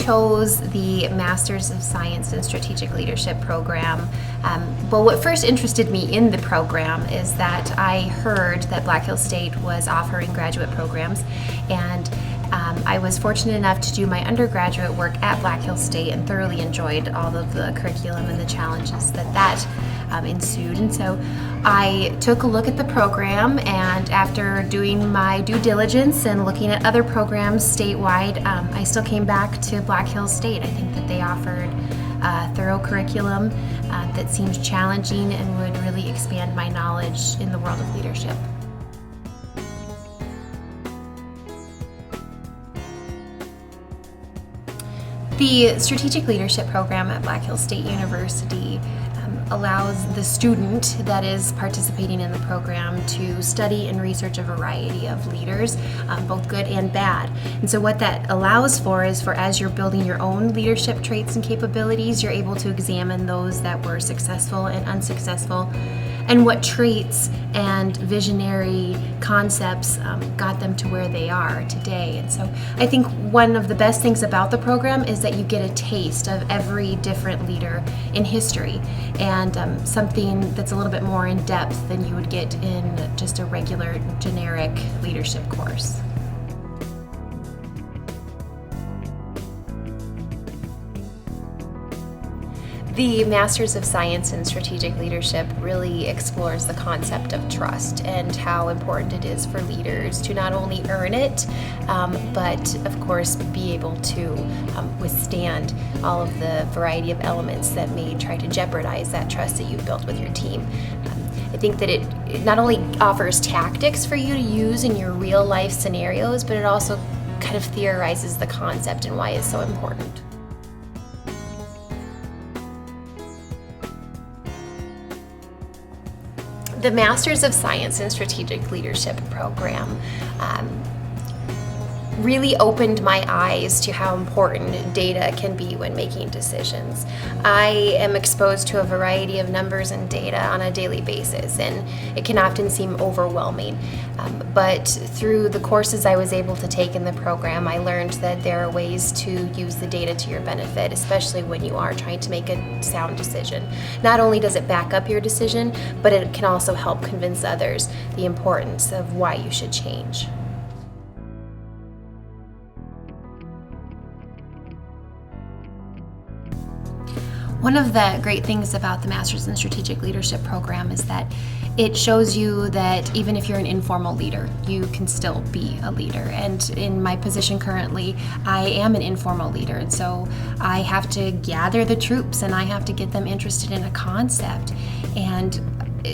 chose the Masters of Science in Strategic Leadership program, well, what first interested me in the program is that I heard that Black Hills State was offering graduate programs, and I was fortunate enough to do my undergraduate work at Black Hills State and thoroughly enjoyed all of the curriculum and the challenges that ensued. And so I took a look at the program, and after doing my due diligence and looking at other programs statewide, I still came back to Black Hills State. I think that they offered a thorough curriculum that seemed challenging and would really expand my knowledge in the world of leadership. The Strategic Leadership Program at Black Hills State University allows the student that is participating in the program to study and research a variety of leaders, both good and bad. And so what that allows for is as you're building your own leadership traits and capabilities, you're able to examine those that were successful and unsuccessful, and what traits and visionary concepts got them to where they are today. And so I think one of the best things about the program is that you get a taste of every different leader in history, and something that's a little bit more in depth than you would get in just a regular generic leadership course. The Masters of Science in Strategic Leadership really explores the concept of trust and how important it is for leaders to not only earn it, but of course be able to withstand all of the variety of elements that may try to jeopardize that trust that you've built with your team. I think that it not only offers tactics for you to use in your real life scenarios, but it also kind of theorizes the concept and why it's so important. The Masters of Science in Strategic Leadership program really opened my eyes to how important data can be when making decisions. I am exposed to a variety of numbers and data on a daily basis, and it can often seem overwhelming. But through the courses I was able to take in the program, I learned that there are ways to use the data to your benefit, especially when you are trying to make a sound decision. Not only does it back up your decision, but it can also help convince others the importance of why you should change. One of the great things about the Masters in Strategic Leadership program is that it shows you that even if you're an informal leader, you can still be a leader. And in my position currently, I am an informal leader, and so I have to gather the troops and I have to get them interested in a concept. And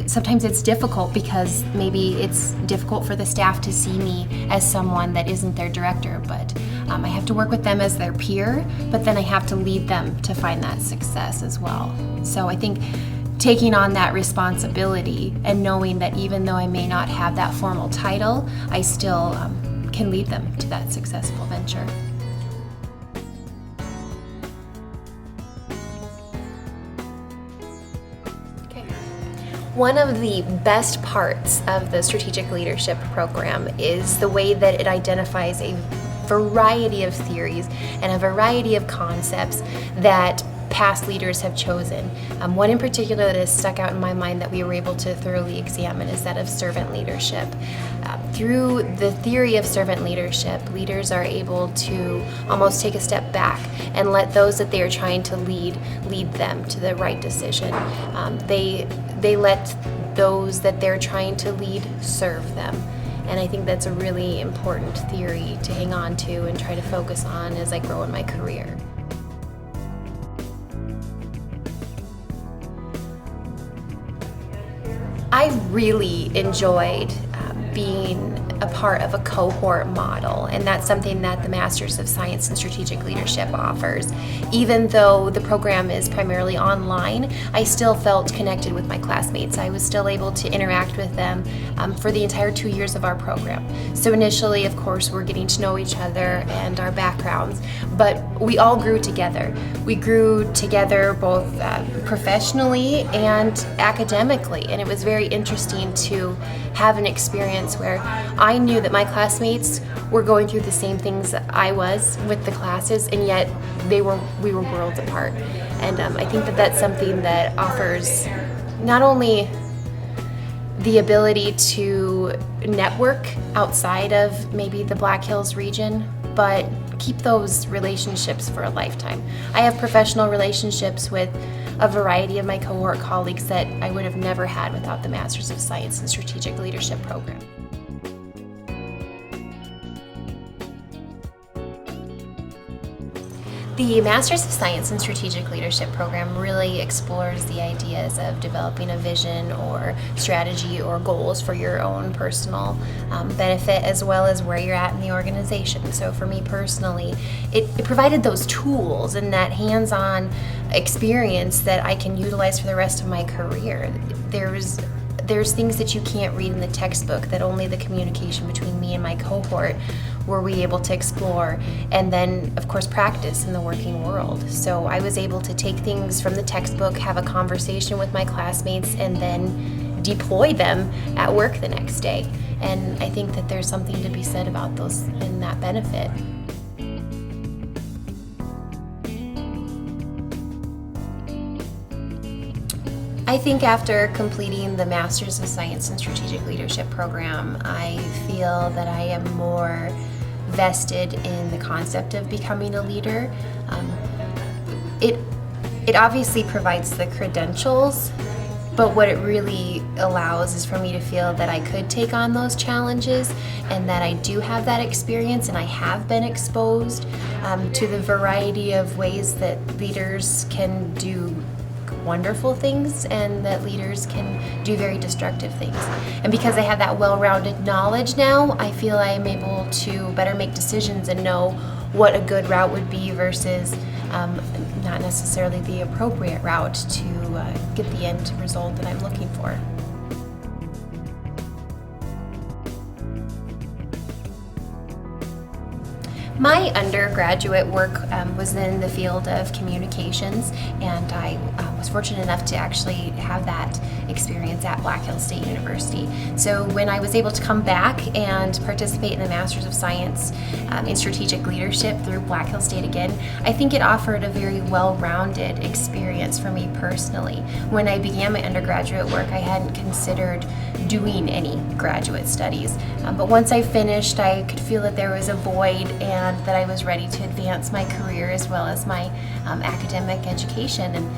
sometimes it's difficult because maybe it's difficult for the staff to see me as someone that isn't their director, but I have to work with them as their peer, but then I have to lead them to find that success as well. So I think taking on that responsibility and knowing that even though I may not have that formal title, I still can lead them to that successful venture. One of the best parts of the Strategic Leadership program is the way that it identifies a variety of theories and a variety of concepts that past leaders have chosen. One in particular that has stuck out in my mind that we were able to thoroughly examine is that of servant leadership. Through the theory of servant leadership, leaders are able to almost take a step back and let those that they are trying to lead them to the right decision. They let those that they're trying to lead serve them. And I think that's a really important theory to hang on to and try to focus on as I grow in my career. I really enjoyed being a part of a cohort model, and that's something that the Masters of Science in Strategic Leadership offers. Even though the program is primarily online, I still felt connected with my classmates. I was still able to interact with them for the entire 2 years of our program. So initially, of course, we're getting to know each other and our backgrounds, but we all grew together. We grew together both professionally and academically, and it was very interesting to have an experience experience where I knew that my classmates were going through the same things that I was with the classes, and yet we were worlds apart. And I think that that's something that offers not only the ability to network outside of maybe the Black Hills region, but keep those relationships for a lifetime. I have professional relationships with a variety of my cohort colleagues that I would have never had without the Masters of Science in Strategic Leadership program. The Masters of Science in Strategic Leadership program really explores the ideas of developing a vision or strategy or goals for your own personal benefit, as well as where you're at in the organization. So for me personally, it provided those tools and that hands-on experience that I can utilize for the rest of my career. There's things that you can't read in the textbook that only the communication between me and my cohort were we able to explore, and then of course practice in the working world. So I was able to take things from the textbook, have a conversation with my classmates, and then deploy them at work the next day. And I think that there's something to be said about those and that benefit. I think after completing the Masters of Science in Strategic Leadership program, I feel that I am more vested in the concept of becoming a leader. It obviously provides the credentials, but what it really allows is for me to feel that I could take on those challenges and that I do have that experience and I have been exposed to the variety of ways that leaders can do wonderful things and that leaders can do very destructive things. And because I have that well-rounded knowledge now, I feel I am able to better make decisions and know what a good route would be versus not necessarily the appropriate route to get the end result that I'm looking for. My undergraduate work was in the field of communications, and I was fortunate enough to actually have that experience at Black Hills State University. So when I was able to come back and participate in the Masters of Science in Strategic Leadership through Black Hills State again, I think it offered a very well-rounded experience for me personally. When I began my undergraduate work, I hadn't considered doing any graduate studies, but once I finished, I could feel that there was a void and that I was ready to advance my career as well as my academic education. And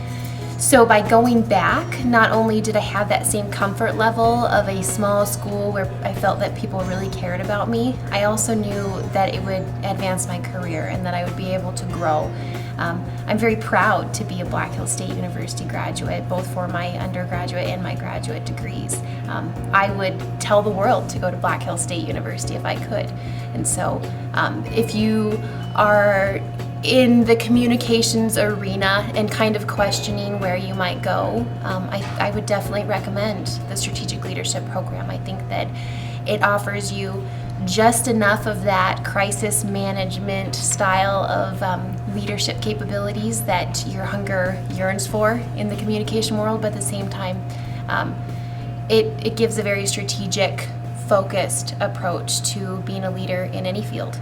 so by going back, not only did I have that same comfort level of a small school where I felt that people really cared about me, I also knew that it would advance my career and that I would be able to grow. I'm very proud to be a Black Hills State University graduate, both for my undergraduate and my graduate degrees. I would tell the world to go to Black Hills State University if I could. And so if you are in the communications arena and kind of questioning where you might go, I would definitely recommend the Strategic Leadership program. I think that it offers you just enough of that crisis management style of leadership capabilities that your hunger yearns for in the communication world, but at the same time, it gives a very strategic, focused approach to being a leader in any field.